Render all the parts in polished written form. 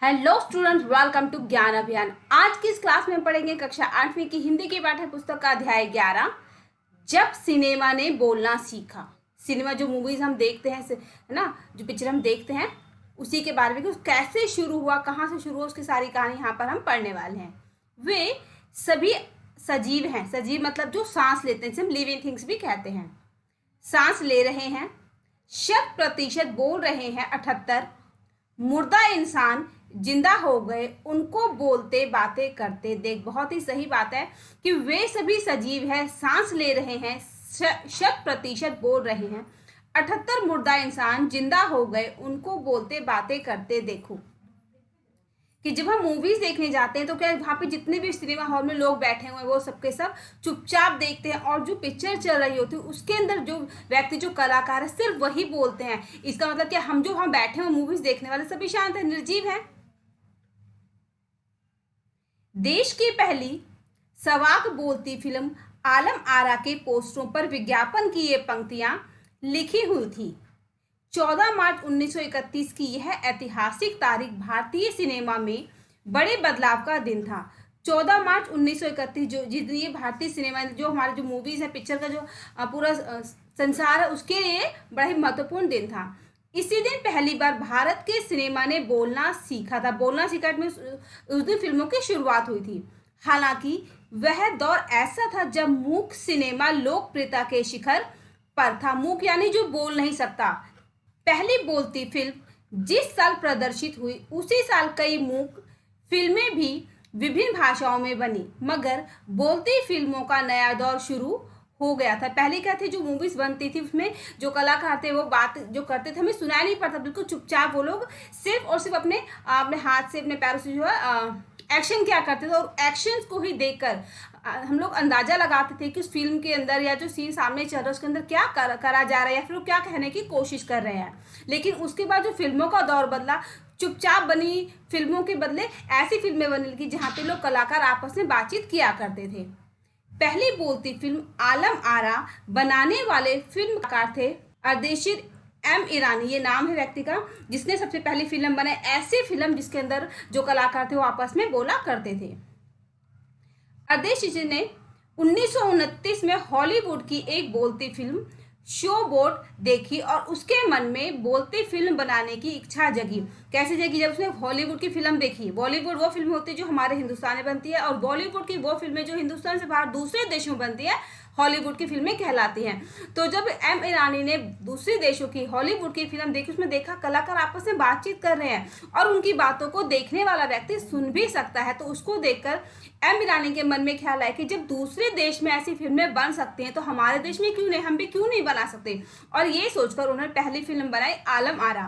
Hello students, welcome to ज्ञान अभियान। आज की इस क्लास में हम पढ़ेंगे कक्षा 8वीं की हिंदी की पाठ्य पुस्तक का अध्याय 11, जब सिनेमा ने बोलना सीखा। सिनेमा जो मूवीज हम देखते हैं, है ना, जो पिक्चर हम देखते हैं उसी के बारे में कि कैसे शुरू हुआ, कहाँ से शुरू हुआ, उसकी सारी कहानी यहाँ पर हम पढ़ने वाले हैं। वे सभी सजीव हैं। सजीव मतलब जो सांस लेते हैं, जिसे हम लिविंग थिंग्स भी कहते हैं। सांस ले रहे हैं, 100% बोल रहे हैं, 78 मुर्दा इंसान जिंदा हो गए, उनको बोलते बातें करते देख। बहुत ही सही बात है कि वे सभी सजीव है, सांस ले रहे हैं, 100% बोल रहे हैं, 78 मुर्दा इंसान जिंदा हो गए, उनको बोलते बातें करते देखो। कि जब हम मूवीज देखने जाते हैं तो क्या वहाँ पे जितने भी सिनेमा हॉल में लोग बैठे हुए हैं वो सबके सब चुपचाप देखते हैं, और जो पिक्चर चल रही होती है उसके अंदर जो व्यक्ति, जो कलाकार है, सिर्फ वही बोलते हैं। इसका मतलब क्या, हम जो वहाँ बैठे हुए मूवीज देखने वाले सभी शांत है, निर्जीव है। देश की पहली सवाक बोलती फिल्म आलम आरा के पोस्टरों पर विज्ञापन की ये पंक्तियां लिखी हुई थी। 14 मार्च 1931 की यह ऐतिहासिक तारीख भारतीय सिनेमा में बड़े बदलाव का दिन था। 14 मार्च 1931 जो जिस दिन ये भारतीय सिनेमा, जो हमारे जो मूवीज है, पिक्चर का जो पूरा संसार है, उसके लिए बड़ा ही महत्वपूर्ण दिन था। इसी दिन पहली बार भारत के सिनेमा ने बोलना सीखा था। बोलना सीखा में उस दिन फिल्मों की शुरुआत हुई थी। हालांकि वह दौर ऐसा था जब मूक सिनेमा लोकप्रियता के शिखर पर था। मूक यानी जो बोल नहीं सकता। पहली बोलती फिल्म जिस साल प्रदर्शित हुई उसी साल कई मूक फिल्में भी विभिन्न भाषाओं में बनी, मगर बोलती फिल्मों का नया दौर शुरू हो गया था। पहले क्या थे, जो मूवीज बनती थी उसमें जो कलाकार थे वो बात जो करते थे हमें सुनाई नहीं पड़ता, बिल्कुल चुपचाप वो लोग सिर्फ और सिर्फ अपने अपने हाथ से, अपने पैरों से जो है एक्शन क्या करते थे, और एक्शंस को ही देखकर हम लोग अंदाजा लगाते थे कि उस फिल्म के अंदर या जो सीन सामने चल रहा है उसके अंदर क्या करा जा रहा है, या फिर वो क्या कहने की कोशिश कर रहे हैं। लेकिन उसके बाद जो फिल्मों का दौर बदला, चुपचाप बनी फिल्मों के बदले ऐसी फिल्में बनने लगी जहाँ पे लोग कलाकार आपस में बातचीत किया करते थे। पहली बोलती फिल्म आलम आरा बनाने वाले फिल्मकार थे अर्देशीर एम ईरानी, ये नाम है व्यक्ति का, जिसने सबसे पहली फिल्म बनाई, ऐसी फिल्म जिसके अंदर जो कलाकार थे वो आपस में बोला करते थे। अर्देशीर ने 1929 में हॉलीवुड की एक बोलती फिल्म शो बोट देखी और उसके मन में बोलती फिल्म बनाने की इच्छा जगी। कैसे जगी? जब उसने हॉलीवुड की फिल्म देखी। बॉलीवुड वो फिल्म होती है जो हमारे हिंदुस्तान में बनती है, और बॉलीवुड की वो फिल्में जो हिंदुस्तान से बाहर दूसरे देशों में बनती है, हॉलीवुड की फिल्में कहलाती हैं। तो जब एम ईरानी ने दूसरे देशों की हॉलीवुड की फिल्म देखी, उसमें देखा कलाकार आपस में बातचीत कर रहे हैं और उनकी बातों को देखने वाला व्यक्ति सुन भी सकता है, तो उसको देखकर एम ईरानी के मन में ख्याल आया कि जब दूसरे देश में ऐसी फिल्में बन सकती हैं तो हमारे देश में क्यों नहीं, हम भी क्यों नहीं बना सकते। और ये सोचकर उन्होंने पहली फिल्म बनाई आलम आरा।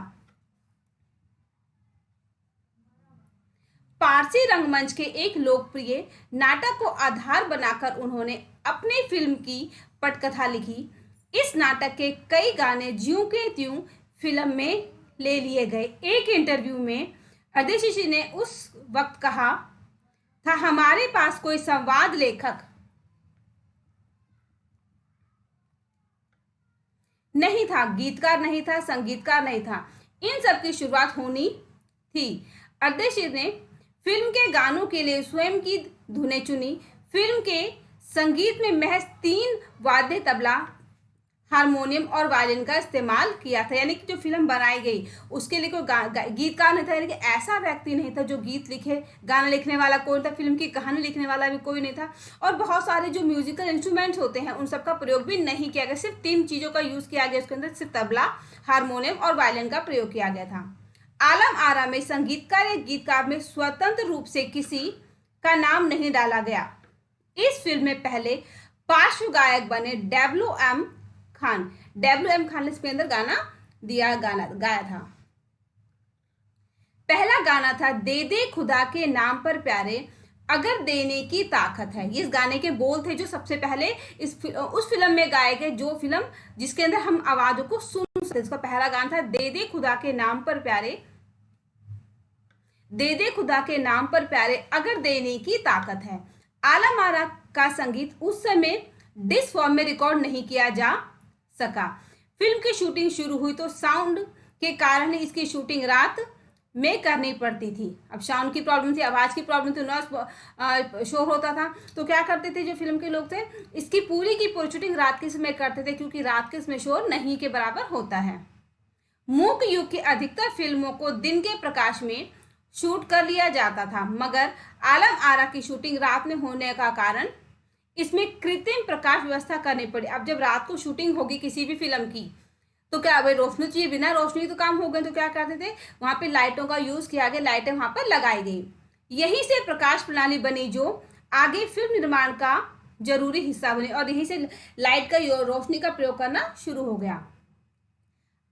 पारसी रंगमंच के एक लोकप्रिय नाटक को आधार बनाकर उन्होंने अपनी फिल्म की पटकथा लिखी। इस नाटक के कई गाने ज्यों के त्यों फिल्म में ले लिए गए। एक इंटरव्यू में अर्देशीर ने उस वक्त कहा था, हमारे पास कोई संवाद लेखक नहीं था, गीतकार नहीं था, संगीतकार नहीं था, इन सब की शुरुआत होनी थी। अर्देशीर ने फिल्म के गानों के लिए स्वयं की धुनें चुनी। फिल्म के संगीत में महज 3 वाद्य, तबला, हारमोनियम और वायलिन का इस्तेमाल किया था। यानी कि जो फिल्म बनाई गई उसके लिए कोई गीतकार नहीं था, यानी कि ऐसा व्यक्ति नहीं था जो गीत लिखे, गाना लिखने वाला कोई था, फिल्म की कहानी लिखने वाला भी कोई नहीं था, और बहुत सारे जो म्यूजिकल इंस्ट्रूमेंट्स होते हैं उन सबका प्रयोग भी नहीं किया गया। सिर्फ 3 चीज़ों का यूज़ किया गया, उसके अंदर सिर्फ तबला, हारमोनियम और वायलिन का प्रयोग किया गया था। आलम आरा में संगीतकार या गीतकार में स्वतंत्र रूप से किसी का नाम नहीं डाला गया। इस फिल्म में पहले पार्श्व गायक बने डब्ल्यू.एम. खान। डब्ल्यू.एम. खान ने इसके अंदर गाया था। पहला गाना था दे दे खुदा के नाम पर प्यारे, अगर देने की ताकत है। ये इस गाने के बोल थे जो सबसे पहले उस फिल्म में गाए गए, जो फिल्म जिसके अंदर हम आवाजों को सुन सकते। इसका पहला गाना था दे दे खुदा के नाम पर प्यारे, दे दे खुदा के नाम पर प्यारे, अगर देने की ताकत है। आलम आरा का संगीत उस समय डिस्क फॉर्म में रिकॉर्ड नहीं किया जा सका। फिल्म की शूटिंग शुरू हुई तो साउंड के कारण इसकी शूटिंग रात में करनी पड़ती थी। अब साउंड की प्रॉब्लम थी, आवाज़ की प्रॉब्लम थी, नॉइस शोर होता था। तो क्या करते थे जो फिल्म के लोग थे, इसकी पूरी की पूरी शूटिंग रात के समय करते थे, क्योंकि रात के समय शोर नहीं के बराबर होता है। मूक युग की अधिकतर फिल्मों को दिन के प्रकाश में शूट कर लिया जाता था, मगर आलम आरा की शूटिंग रात में होने का कारण इसमें कृत्रिम प्रकाश व्यवस्था करनी पड़ी। अब जब रात को शूटिंग होगी किसी भी फिल्म की, तो क्या भाई रोशनी चाहिए, बिना रोशनी तो काम हो गए, तो क्या करते थे, वहां पे लाइटों का यूज किया गया, लाइटें वहां पर लगाई गई। यहीं से प्रकाश प्रणाली बनी जो आगे फिल्म निर्माण का जरूरी हिस्सा बनी, और यहीं से लाइट का रोशनी का प्रयोग करना शुरू हो गया।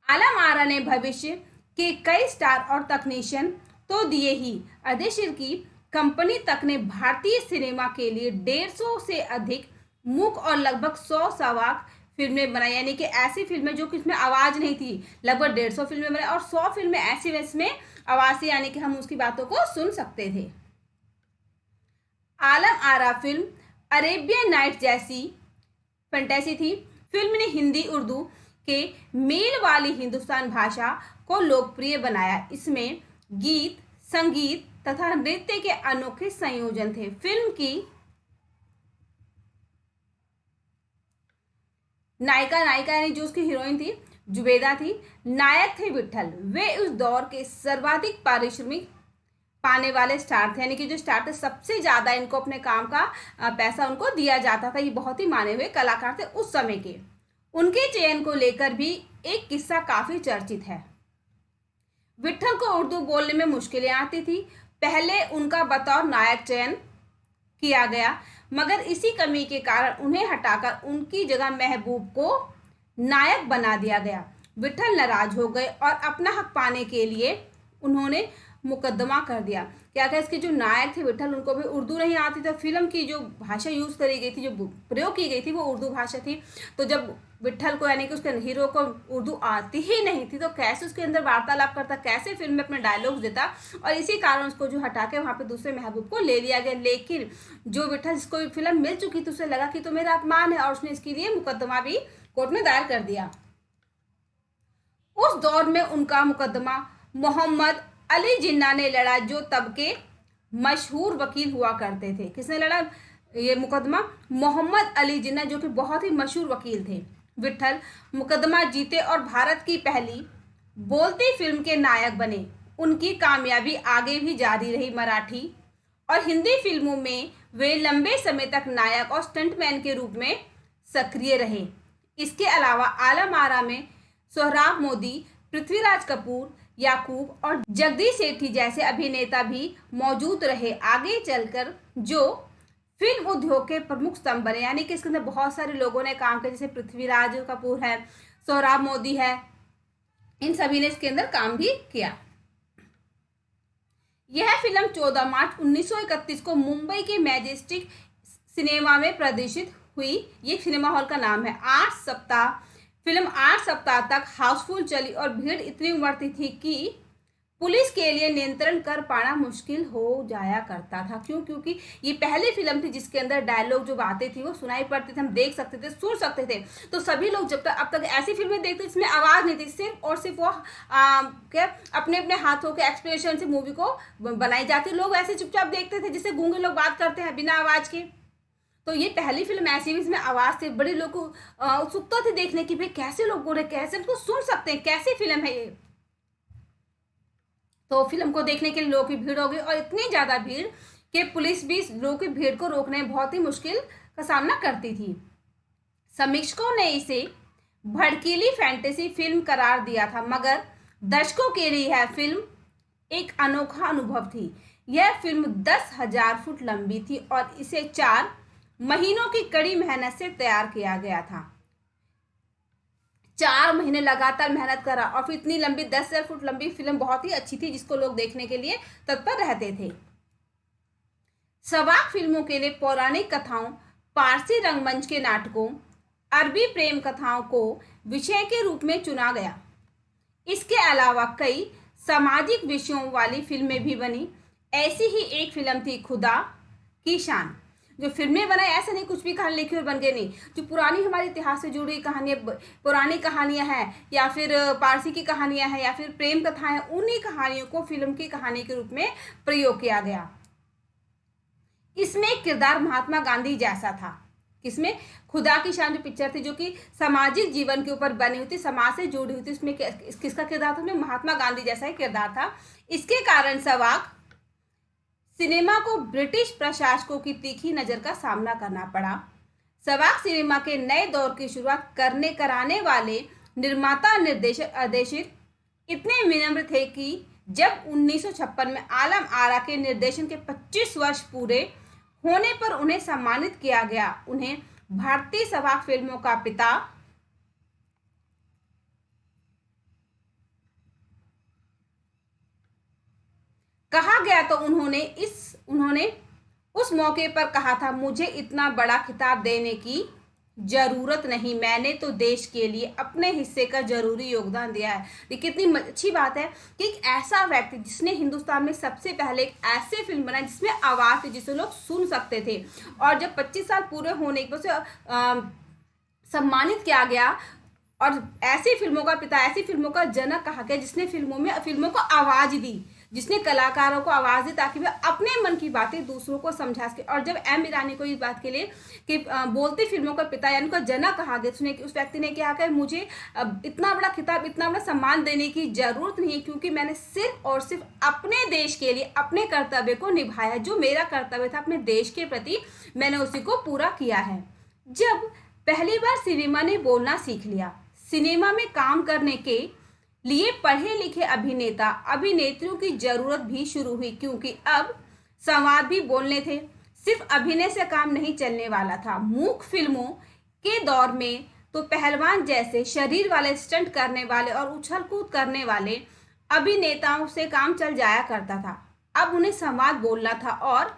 आलम आरा ने भविष्य के कई स्टार और तकनीशियन तो दिए ही, अर्देशीर की कंपनी तक ने भारतीय सिनेमा के लिए 150 से अधिक मूक और लगभग 100 सवाक फिल्में बनाई, यानी कि ऐसी फिल्में जो कि इसमें आवाज नहीं थी, लगभग 150 फिल्में बनाई, और 100 फिल्में ऐसी जिसमें आवाज थी, यानी कि हम उसकी बातों को सुन सकते थे। Alam Ara film Arabian night जैसी फैंटेसी थी। फिल्म ने हिंदी उर्दू के मेल वाली हिंदुस्तान भाषा को लोकप्रिय बनाया। इसमें गीत, संगीत तथा नृत्य के अनोखे संयोजन थे। फिल्म की नायिका यानी जो उसकी हीरोइन थी जुबेदा थी, नायक थे विट्ठल। वे उस दौर के सर्वाधिक पारिश्रमिक पाने वाले स्टार थे, यानी कि जो स्टार थे सबसे ज्यादा इनको अपने काम का पैसा उनको दिया जाता था। ये बहुत ही माने हुए कलाकार थे उस समय के। उनके चयन को लेकर भी एक किस्सा काफी चर्चित है। विट्ठल को उर्दू बोलने में मुश्किलें आती थी। पहले उनका बतौर नायक चयन किया गया, मगर इसी कमी के कारण उन्हें हटाकर उनकी जगह महबूब को नायक बना दिया गया। विट्ठल नाराज हो गए और अपना हक पाने के लिए उन्होंने मुकदमा कर दिया। क्या क्या इसके जो नायक थे विट्ठल, उनको भी उर्दू नहीं आती, तो फिल्म की जो भाषा यूज करी गई थी, जो प्रयोग की गई थी, वो उर्दू भाषा थी। तो जब विट्ठल को यानी कि उसके हीरो को उर्दू आती ही नहीं थी, तो कैसे उसके अंदर वार्तालाप करता, कैसे फिल्म में अपने डायलॉग्स देता, और इसी कारण उसको जो हटा के वहां पे दूसरे महबूब को ले लिया गया। लेकिन जो विट्ठल जिसको फिल्म मिल चुकी थी, उसे लगा कि तो मेरा अपमान है, और उसने इसके लिए मुकदमा भी कोर्ट में दायर कर दिया। उस दौर में उनका मुकदमा मोहम्मद अली जिन्ना ने लड़ा, जो तब के मशहूर वकील हुआ करते थे। किसने लड़ा ये मुकदमा? मोहम्मद अली जिन्ना, जो कि बहुत ही मशहूर वकील थे। विट्ठल मुकदमा जीते और भारत की पहली बोलती फिल्म के नायक बने। उनकी कामयाबी आगे भी जारी रही। मराठी और हिंदी फिल्मों में वे लंबे समय तक नायक और स्टंटमैन के रूप में सक्रिय रहे। इसके अलावा आलम आरा में सोहराब मोदी, पृथ्वीराज कपूर, याकूब और जगदीश सेठी जैसे अभिनेता भी मौजूद रहे। आगे चलकर जो फिल्म उद्योग के प्रमुख स्तंभ बने, यानी कि इसके अंदर बहुत सारे लोगों ने काम किया, जैसे पृथ्वीराज कपूर है, सोहराब मोदी है, इन सभी ने इसके अंदर काम भी किया। यह फिल्म 14 मार्च 1931 को मुंबई के मैजेस्टिक सिनेमा में प्रदर्शित हुई। ये सिनेमा हॉल का नाम है। 8 सप्ताह फिल्म 8 सप्ताह तक हाउसफुल चली और भीड़ इतनी उमड़ती थी कि पुलिस के लिए नियंत्रण कर पाना मुश्किल हो जाया करता था। क्यों? क्योंकि ये पहली फिल्म थी जिसके अंदर डायलॉग जो बातें थी वो सुनाई पड़ती थी, हम देख सकते थे, सुन सकते थे। तो सभी लोग जब तक अब तक ऐसी फिल्में देखते जिसमें आवाज नहीं थी, सिर्फ और सिर्फ वो क्या अपने अपने हाथों के एक्सप्रेशन से मूवी को बनाई जाती, लोग ऐसे चुपचाप देखते थे जिससे गूंगे लोग बात करते हैं बिना आवाज के। तो ये पहली फिल्म ऐसी भी इसमें आवाज थी। बड़े लोग को उत्सुकता थी देखने की, भाई कैसे लोग बोल रहे, कैसे उनको सुन सकते हैं, कैसी फिल्म है ये। तो फिल्म को देखने के लिए लोगों की भीड़ हो गई, और इतनी ज्यादा भीड़ कि पुलिस भी लोगों की भीड़ को रोकने में बहुत ही मुश्किल का सामना करती थी। समीक्षकों ने इसे भड़कीली फैंटेसी फिल्म करार दिया था, मगर दर्शकों के लिए यह फिल्म एक अनोखा अनुभव थी। यह फिल्म 10,000 फुट लंबी थी और इसे 4 महीनों की कड़ी मेहनत से तैयार किया गया था। 4 महीने लगातार मेहनत करा, और फिर इतनी लंबी 10,000 फुट लंबी फिल्म बहुत ही अच्छी थी, जिसको लोग देखने के लिए तत्पर रहते थे। सवाक फिल्मों के लिए पौराणिक कथाओं, पारसी रंगमंच के नाटकों, अरबी प्रेम कथाओं को विषय के रूप में चुना गया। इसके अलावा कई सामाजिक विषयों वाली फिल्में भी बनी। ऐसी ही एक फिल्म थी खुदा की शान, जो फिल्में बनाई ऐसा नहीं कुछ भी कहानी लिखी और बन गई, नहीं। जो पुरानी हमारे इतिहास से जुड़ी कहानियाँ, पुरानी कहानियाँ हैं या फिर पारसी की कहानियाँ हैं या फिर प्रेम कथाएं हैं, उन्हीं कहानियों को फिल्म की कहानी के रूप में प्रयोग किया गया। इसमें किरदार महात्मा गांधी जैसा था। किसमें? खुदा की शान जो पिक्चर थी, जो कि सामाजिक जीवन के ऊपर बनी हुई थी, समाज से जुड़ी हुई थी, उसमें किसका किरदार था? महात्मा गांधी जैसा ही किरदार था। इसके कारण सवाक सिनेमा को ब्रिटिश प्रशासकों की तीखी नजर का सामना करना पड़ा। सवाक सिनेमा के नए दौर की शुरुआत कराने वाले निर्माता निर्देशक आदेशित इतने विनम्र थे कि जब 1956 में आलम आरा के निर्देशन के 25 वर्ष पूरे होने पर उन्हें सम्मानित किया गया। उन्हें भारतीय सवाक फिल्मों का पिता कहा गया, तो उन्होंने उस मौके पर कहा था, मुझे इतना बड़ा खिताब देने की जरूरत नहीं, मैंने तो देश के लिए अपने हिस्से का जरूरी योगदान दिया है। ये कितनी अच्छी बात है कि एक ऐसा व्यक्ति जिसने हिंदुस्तान में सबसे पहले एक ऐसे फिल्म बनाई जिसमें आवाज थी, जिसे लोग सुन सकते थे, और जब 25 साल पूरे होने के बाद सम्मानित किया गया, और ऐसी फिल्मों का पिता, ऐसी फिल्मों का जनक कहा गया, जिसने फिल्मों को आवाज दी, जिसने कलाकारों को आवाज दी ताकि वे अपने मन की बातें दूसरों को समझा सके। और जब एम ईरानी को इस बात के लिए कि बोलती फिल्मों का पिता यानी उनका जनक कहा गया, उस व्यक्ति ने क्या कहा, मुझे इतना बड़ा खिताब, इतना बड़ा सम्मान देने की जरूरत नहीं है, क्योंकि मैंने सिर्फ और सिर्फ अपने देश के लिए अपने कर्तव्य को निभाया। जो मेरा कर्तव्य था अपने देश के प्रति, मैंने उसी को पूरा किया है। जब पहली बार सिनेमा ने बोलना सीख लिया, सिनेमा में काम करने के लिए पढ़े लिखे अभिनेता अभिनेत्रियों की जरूरत भी शुरू हुई, क्योंकि अब संवाद भी बोलने थे। सिर्फ अभिनय से काम नहीं चलने वाला था। मूक फिल्मों के दौर में तो पहलवान जैसे शरीर वाले, स्टंट करने वाले और उछल कूद करने वाले अभिनेताओं से काम चल जाया करता था। अब उन्हें संवाद बोलना था और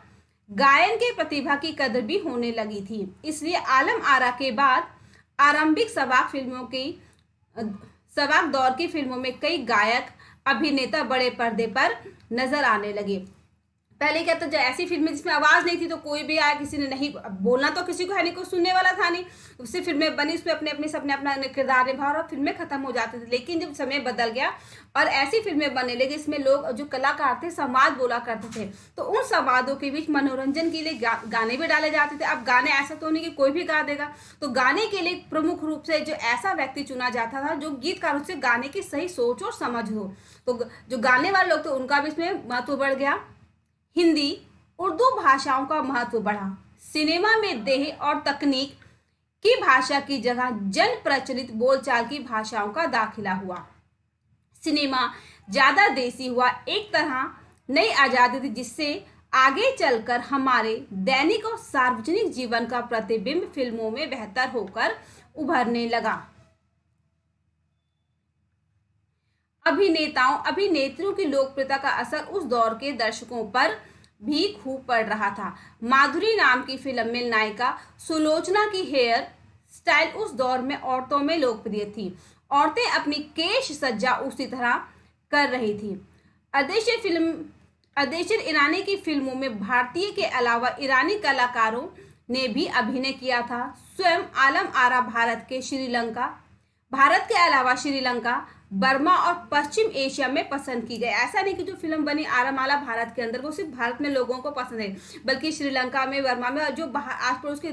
गायन के प्रतिभा की कदर भी होने लगी थी। इसलिए आलम आरा के बाद आरंभिक सवाक दौर की फिल्मों में कई गायक अभिनेता बड़े पर्दे पर नजर आने लगे। पहले क्या था, जब ऐसी फिल्में जिसमें आवाज नहीं थी तो कोई भी आया, किसी ने नहीं बोलना तो किसी को है नहीं, कोई सुनने वाला था नहीं, उससे फिल्में बनी, उसमें अपने सबने अपना किरदार निभा और फिल्में खत्म हो जाती थी। लेकिन जब समय बदल गया और ऐसी फिल्में बनने लगी इसमें लोग, जो कलाकार थे, संवाद बोला करते थे, तो उन संवादों के बीच मनोरंजन के लिए गाने भी डाले जाते थे। अब गाने ऐसा तो नहीं कि कोई भी गा देगा, तो गाने के लिए प्रमुख रूप से जो ऐसा व्यक्ति चुना जाता था जो गीतकारों से गाने की सही सोच और समझ हो। तो जो गाने वाले लोग थे उनका भी इसमें महत्व बढ़ गया। हिंदी, उर्दू भाषाओं का महत्व बढ़ा। सिनेमा में देह और तकनीक की भाषा की जगह जन प्रचलित बोलचाल की भाषाओं का दाखिला हुआ। सिनेमा ज्यादा देसी हुआ, एक तरह नई आजादी थी जिससे आगे चलकर हमारे दैनिक और सार्वजनिक जीवन का प्रतिबिंब फिल्मों में बेहतर होकर उभरने लगा। अभिनेताओं अभिनेत्रियों की लोकप्रियता का असर उस दौर के दर्शकों पर भी खूब पड़ रहा था। माधुरी नाम की फिल्म में नायिका सुलोचना की हेयर स्टाइल उस दौर में औरतों में लोकप्रिय थी। औरतें अपनी केश सज्जा उसी तरह कर रही थी। अदेशिर ईरानी की फिल्मों में भारतीय के अलावा ईरानी कलाकारों ने भी अभिनय किया था। स्वयं आलम आरा भारत के अलावा श्रीलंका, बर्मा और पश्चिम एशिया में पसंद की गई। ऐसा नहीं कि जो फिल्म बनी आरामाला भारत के अंदर वो सिर्फ भारत में लोगों को पसंद है, बल्कि श्रीलंका में, बर्मा में और जो आस पड़ोस के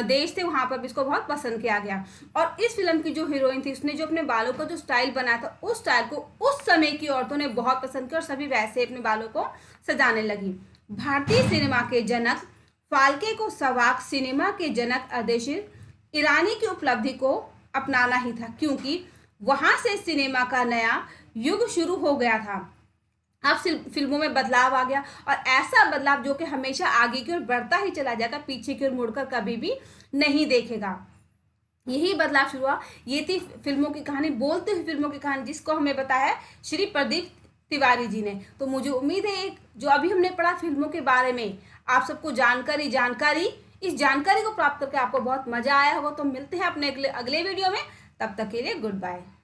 देश थे वहां पर भी इसको बहुत पसंद किया गया। और इस फिल्म की जो हीरोइन थी उसने जो अपने बालों का जो स्टाइल बनाया था, उस स्टाइल को उस समय की औरतों ने बहुत पसंद किया और सभी वैसे अपने बालों को सजाने लगी। भारतीय सिनेमा के जनक फाल्के को सवाक सिनेमा के जनक अदेशिर ईरानी की उपलब्धि को अपनाना ही था, क्योंकि वहां से सिनेमा का नया युग शुरू हो गया था। अब फिल्मों में बदलाव आ गया और ऐसा बदलाव जो कि हमेशा आगे की ओर बढ़ता ही चला जाएगा, पीछे की ओर मुड़कर कभी भी नहीं देखेगा। यही बदलाव शुरू हुआ। ये थी फिल्मों की कहानी, बोलते हुए फिल्मों की कहानी, जिसको हमें बताया श्री प्रदीप तिवारी जी ने। तो मुझे उम्मीद है जो अभी हमने पढ़ा फिल्मों के बारे में, आप सबको इस जानकारी को प्राप्त करके आपको बहुत मजा आया होगा। तो मिलते हैं अपने अगले वीडियो में, तब तक के लिए गुड बाय।